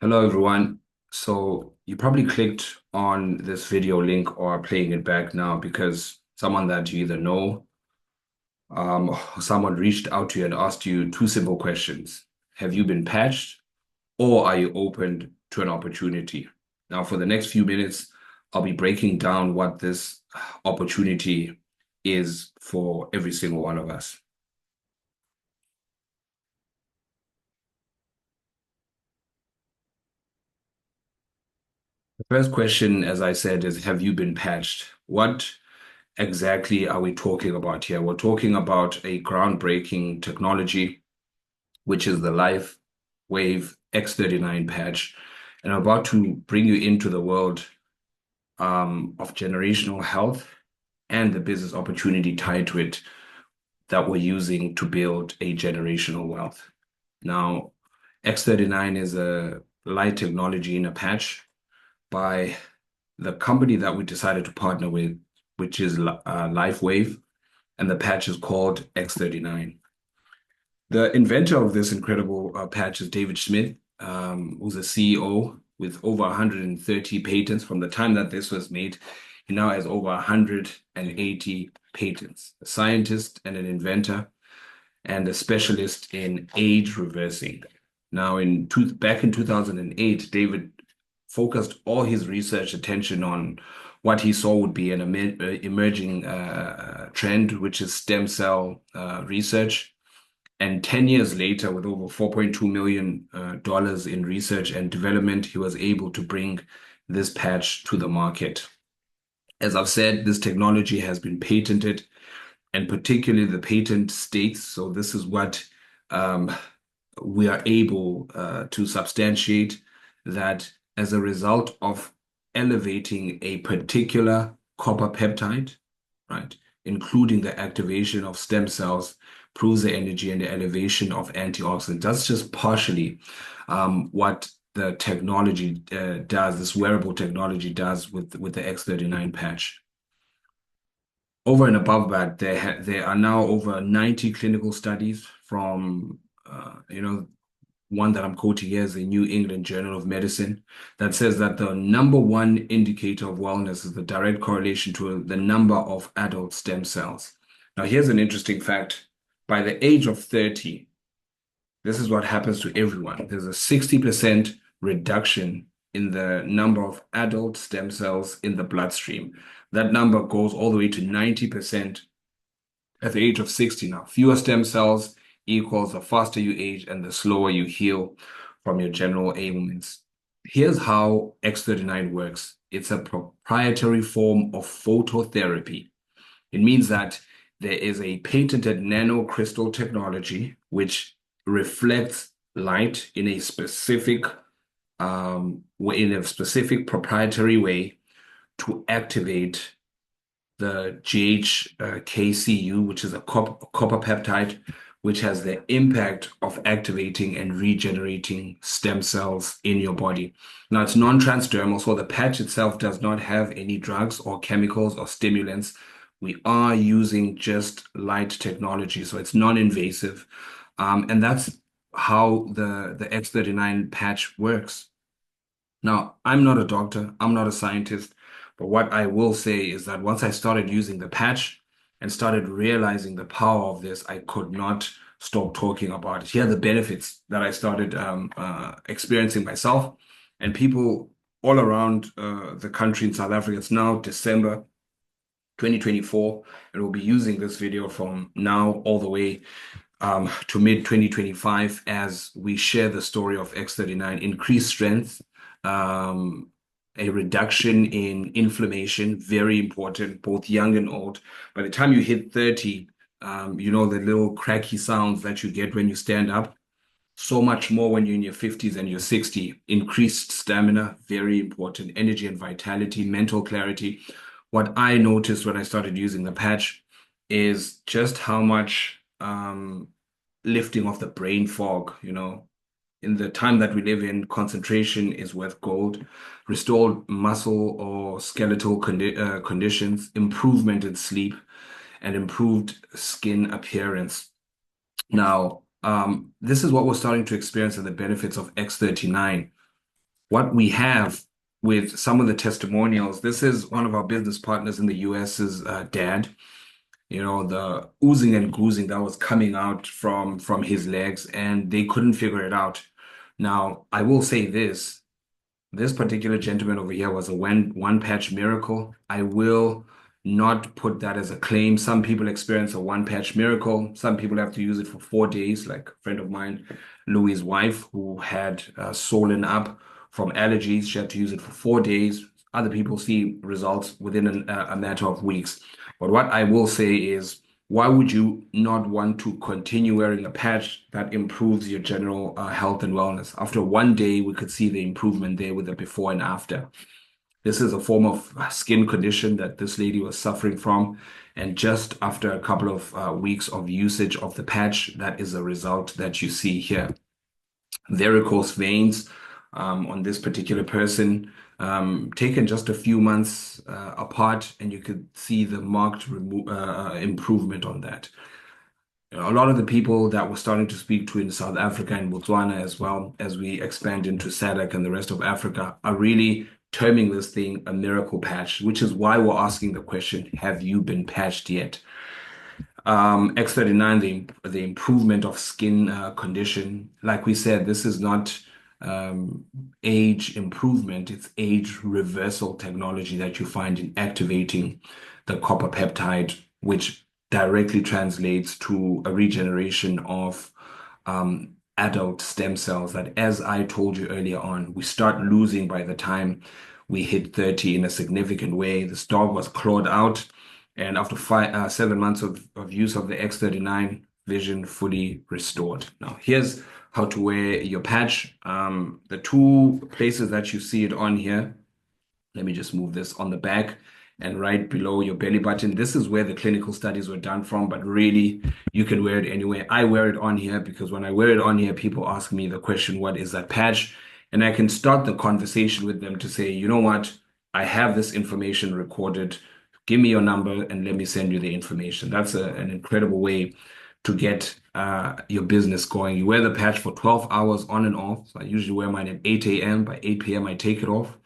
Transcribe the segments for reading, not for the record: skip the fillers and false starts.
Hello everyone. So you probably clicked on this video link or are playing it back now because someone that you either know, or someone reached out to you and asked you two simple questions. Have you been patched or are you open to an opportunity? Now, for the next few minutes, I'll be breaking down what this opportunity is for every single one of us. The first question, as I said, is have you been patched? What exactly are we talking about here? We're talking about a groundbreaking technology, which is the LifeWave X39 patch. And I'm about to bring you into the world of generational health and the business opportunity tied to it that we're using to build a generational wealth. Now, X39 is a light technology in a patch by the company that we decided to partner with, which is LifeWave, and the patch is called X39. The inventor of this incredible patch is David Smith, who's a CEO with over 130 patents. From the time that this was made, he now has over 180 patents. A scientist and an inventor, and a specialist in age reversing. Now, back in 2008, David focused all his research attention on what he saw would be an emerging trend, which is stem cell research. And 10 years later, with over $4.2 million dollars in research and development, he was able to bring this patch to the market. As I've said, this technology has been patented, and particularly the patent states, so this is what um, we are able to substantiate, that as a result of elevating a particular copper peptide, right, including the activation of stem cells, proves the energy and the elevation of antioxidants. That's just partially what the technology does, this wearable technology does with the X39 patch. Over and above that, there are now over 90 clinical studies from, one that I'm quoting here is the New England Journal of Medicine that says that the number one indicator of wellness is the direct correlation to the number of adult stem cells. Now, here's an interesting fact. By the age of 30, this is what happens to everyone. There's a 60% reduction in the number of adult stem cells in the bloodstream. That number goes all the way to 90% at the age of 60 now. Fewer stem cells equals the faster you age and the slower you heal from your general ailments. Here's how X39 works. It's a proprietary form of phototherapy. It means that there is a patented nanocrystal technology which reflects light in a specific proprietary way to activate the GHKCU, which is a copper peptide, which has the impact of activating and regenerating stem cells in your body. Now, it's non-transdermal, so the patch itself does not have any drugs or chemicals or stimulants. We are using just light technology, so it's non-invasive. And that's how the X39 patch works. Now, I'm not a doctor, I'm not a scientist, but what I will say is that once I started using the patch and started realizing the power of this, I could not stop talking about it. Here are the benefits that I started experiencing myself and people all around the country in South Africa. It's now December 2024, and we'll be using this video from now all the way to mid 2025 as we share the story of X39, increased strength, um, a reduction in inflammation, very important, both young and old. By the time you hit 30, the little cracky sounds that you get when you stand up, so much more when you're in your 50s and you're 60. Increased stamina, very important, energy and vitality, mental clarity. What I noticed when I started using the patch is just how much lifting of the brain fog, in the time that we live in, concentration is worth gold. Restored muscle or skeletal conditions, improvement in sleep, and improved skin appearance. Now, this is what we're starting to experience in the benefits of X39. What we have with some of the testimonials, this is one of our business partners in the US's dad. You know, the oozing and goozing that was coming out from his legs, and they couldn't figure it out. Now, I will say this particular gentleman over here was a one patch miracle. I will not put that as a claim. Some people experience a one patch miracle. Some people have to use it for 4 days, like a friend of mine, Louis' wife, who had swollen up from allergies. She had to use it for 4 days. Other people see results within a matter of weeks. But what I will say is, why would you not want to continue wearing a patch that improves your general health and wellness? After 1 day, we could see the improvement there with the before and after. This is a form of skin condition that this lady was suffering from. And just after a couple of weeks of usage of the patch, that is a result that you see here. Varicose veins on this particular person, taken just a few months apart, and you could see the marked improvement on that. A lot of the people that we're starting to speak to in South Africa and Botswana, as well as we expand into SADC and the rest of Africa, are really terming this thing a miracle patch, which is why we're asking the question, have you been patched yet? X39, the improvement of skin condition. Like we said, this is not age improvement, it's age reversal technology that you find in activating the copper peptide, which directly translates to a regeneration of adult stem cells that, as I told you earlier on, we start losing by the time we hit 30 in a significant way. This dog was clawed out, and after 7 months of use of the X39, vision fully restored. Now, here's how to wear your patch. The two places that you see it on here, let me just move this on the back and right below your belly button. This is where the clinical studies were done from, but really you can wear it anywhere. I wear it on here because when I wear it on here, people ask me the question, what is that patch? And I can start the conversation with them to say, you know what? I have this information recorded. Give me your number and let me send you the information. That's an incredible way to get your business going. You wear the patch for 12 hours on and off. So I usually wear mine at 8 a.m. By 8 p.m., I take it off.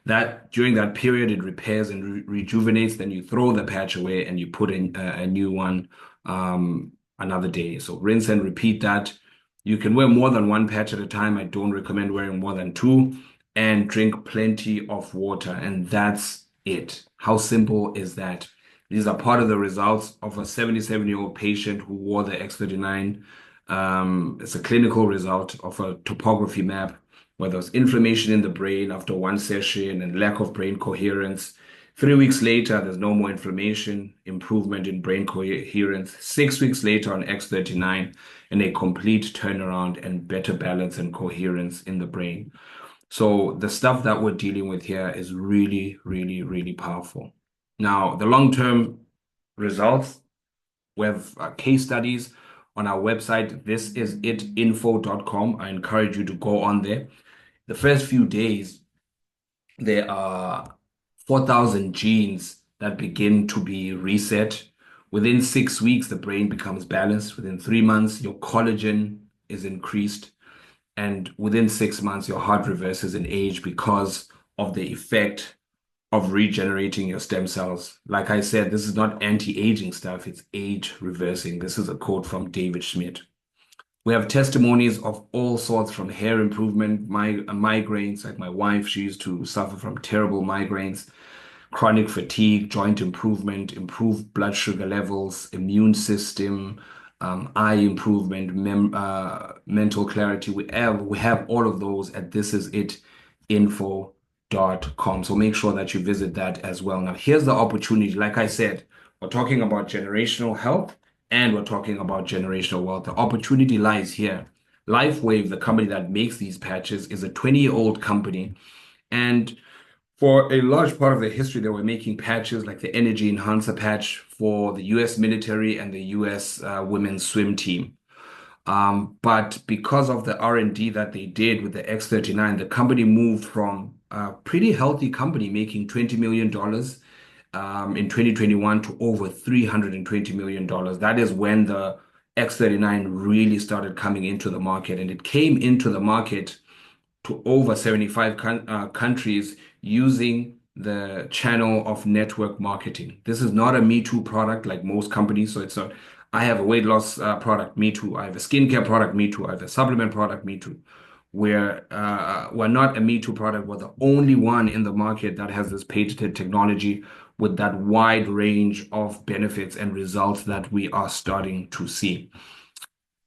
That during that period, it repairs and rejuvenates. Then you throw the patch away and you put in a new one another day. So rinse and repeat that. You can wear more than one patch at a time. I don't recommend wearing more than two, and drink plenty of water. And that's it. How simple is that? These are part of the results of a 77-year-old patient who wore the X39. It's a clinical result of a topography map where there was inflammation in the brain after one session and lack of brain coherence. 3 weeks later, there's no more inflammation, improvement in brain coherence. 6 weeks later on X39, and a complete turnaround and better balance and coherence in the brain. So the stuff that we're dealing with here is really, really, really powerful. Now, the long-term results, we have case studies on our website. This is itinfo.com. I encourage you to go on there. The first few days, there are 4,000 genes that begin to be reset. Within 6 weeks, the brain becomes balanced. Within 3 months, your collagen is increased. And within 6 months, your heart reverses in age because of the effect of regenerating your stem cells. Like I said, this is not anti-aging stuff, it's age reversing. This is a quote from David Schmidt. We have testimonies of all sorts, from hair improvement, migraines, like my wife, she used to suffer from terrible migraines, chronic fatigue, joint improvement, improved blood sugar levels, immune system, eye improvement, mental clarity. We have all of those at thisisit.info.com. So make sure that you visit that as well. Now, here's the opportunity. Like I said, we're talking about generational health and we're talking about generational wealth. The opportunity lies here. LifeWave, the company that makes these patches, is a 20-year-old company. And for a large part of the history, they were making patches like the Energy Enhancer patch for the US military and the US women's swim team. But because of the R&D that they did with the X39, the company moved from a pretty healthy company making $20 million in 2021 to over $320 million. That is when the X39 really started coming into the market, and it came into the market to over 75 countries using the channel of network marketing. This is not a Me Too product like most companies. So it's not, I have a weight loss product, Me Too. I have a skincare product, Me Too. I have a supplement product, Me Too. We're not a Me Too product. We're the only one in the market that has this patented technology with that wide range of benefits and results that we are starting to see.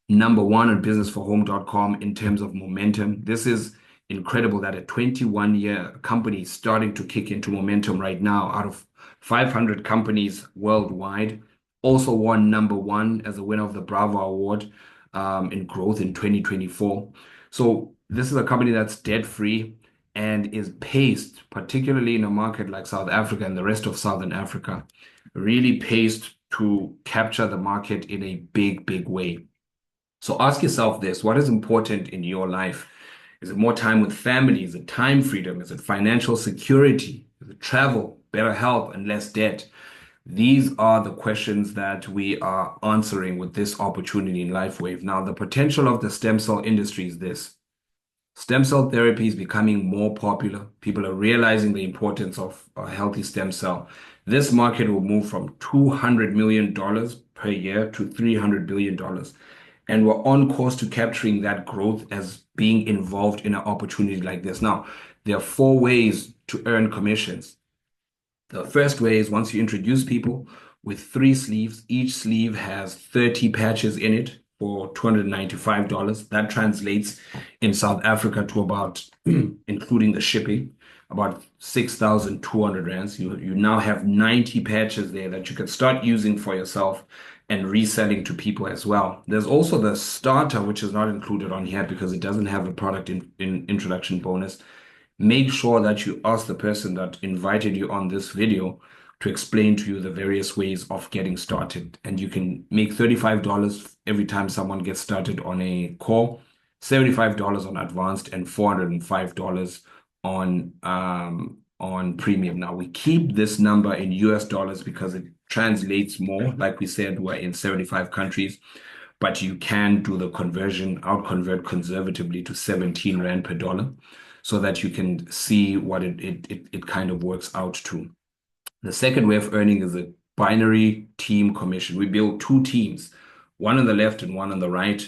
Number one on businessforhome.com in terms of momentum. This is incredible that a 21-year company is starting to kick into momentum right now out of 500 companies worldwide. Also won number one as a winner of the Bravo Award in growth in 2024. So this is a company that's debt-free and is paced, particularly in a market like South Africa and the rest of Southern Africa, really paced to capture the market in a big, big way. So ask yourself this, what is important in your life? Is it more time with family? Is it time freedom? Is it financial security? Is it travel, better health, and less debt? These are the questions that we are answering with this opportunity in LifeWave. Now, the potential of the stem cell industry is this. Stem cell therapy is becoming more popular. People are realizing the importance of a healthy stem cell. This market will move from $200 million per year to $300 billion. And we're on course to capturing that growth as being involved in an opportunity like this. Now, there are 4 ways to earn commissions. The first way is once you introduce people with 3 sleeves, each sleeve has 30 patches in it for $295. That translates in South Africa to about, including the shipping, about 6,200 rands. You now have 90 patches there that you can start using for yourself and reselling to people as well. There's also the starter, which is not included on here because it doesn't have a product in introduction bonus. Make sure that you ask the person that invited you on this video to explain to you the various ways of getting started. And you can make $35 every time someone gets started on a call, $75 on advanced, and $405 on premium. Now we keep this number in US dollars because it translates more. Like we said, we're in 75 countries, but you can do the conversion, out-convert conservatively to 17 Rand per dollar so that you can see what it kind of works out to. The second way of earning is a binary team commission. We build 2 teams, one on the left and one on the right.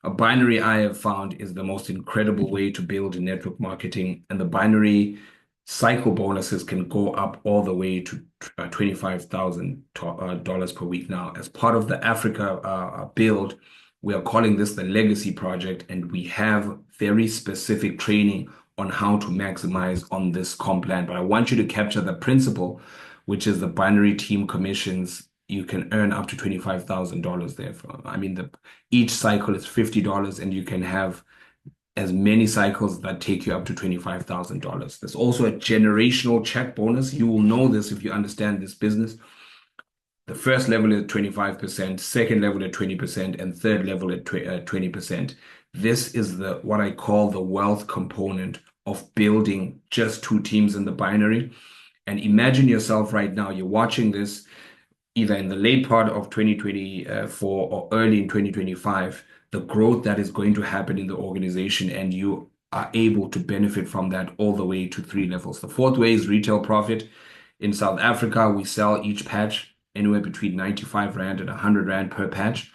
A binary I have found is the most incredible way to build network marketing, and the binary cycle bonuses can go up all the way to $25,000 per week. Now, as part of the Africa build, we are calling this the Legacy Project, and we have very specific training on how to maximize on this comp plan. But I want you to capture the principle, which is the binary team commissions. You can earn up to $25,000 there. Each cycle is $50, and you can have as many cycles that take you up to $25,000. There's also a generational check bonus. You will know this if you understand this business. The first level is 25%, second level at 20%, and third level at 20%. This is what I call the wealth component of building just 2 teams in the binary. And imagine yourself right now, you're watching this either in the late part of 2024 or early in 2025, the growth that is going to happen in the organization, and you are able to benefit from that all the way to 3 levels. The fourth way is retail profit. In South Africa, we sell each patch anywhere between 95 Rand and 100 Rand per patch.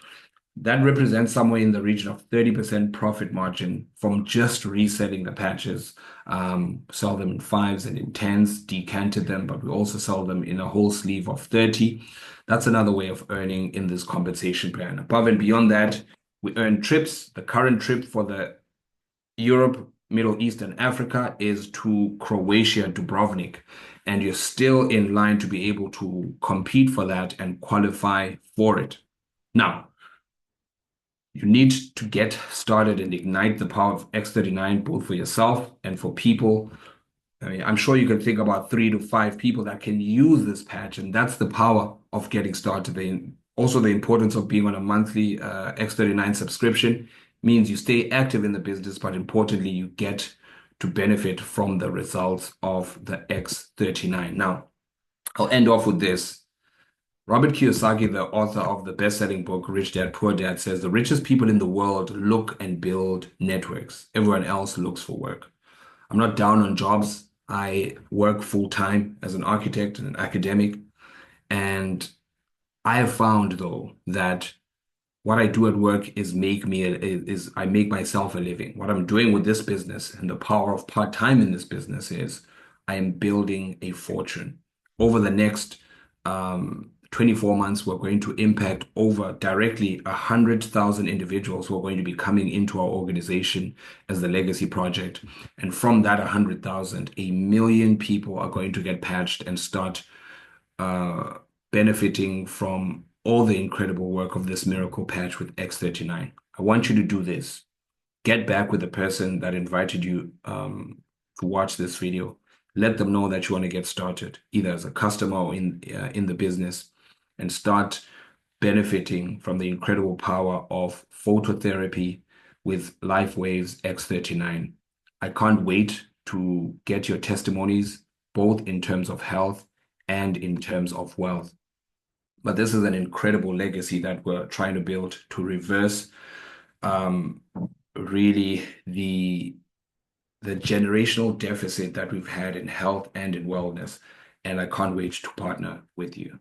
That represents somewhere in the region of 30% profit margin from just reselling the patches. Sell them in 5s and in 10s, decanted them, but we also sell them in a whole sleeve of 30. That's another way of earning in this compensation plan. Above and beyond that, we earn trips. The current trip for the Europe, Middle East, and Africa is to Croatia, Dubrovnik. And you're still in line to be able to compete for that and qualify for it. Now, you need to get started and ignite the power of X39, both for yourself and for people. I'm sure you can think about 3 to 5 people that can use this patch, and that's the power of getting started. Also, the importance of being on a monthly X39 subscription means you stay active in the business, but importantly, you get to benefit from the results of the X39. Now, I'll end off with this. Robert Kiyosaki, the author of the best-selling book, Rich Dad, Poor Dad, says the richest people in the world look and build networks. Everyone else looks for work. I'm not down on jobs. I work full time as an architect and an academic. And I have found though that what I do at work is I make myself a living. What I'm doing with this business and the power of part-time in this business is I am building a fortune. Over the next 24 months, we're going to impact over directly 100,000 individuals who are going to be coming into our organization as the legacy project. And from that 100,000, 1 million people are going to get patched and start uh, benefiting from all the incredible work of this miracle patch with X39. I want you to do this. Get back with the person that invited you to watch this video. Let them know that you want to get started, either as a customer or in the business, and start benefiting from the incredible power of phototherapy with LifeWave's X39. I can't wait to get your testimonies, both in terms of health and in terms of wealth. But this is an incredible legacy that we're trying to build to reverse um, really the generational deficit that we've had in health and in wellness. And I can't wait to partner with you.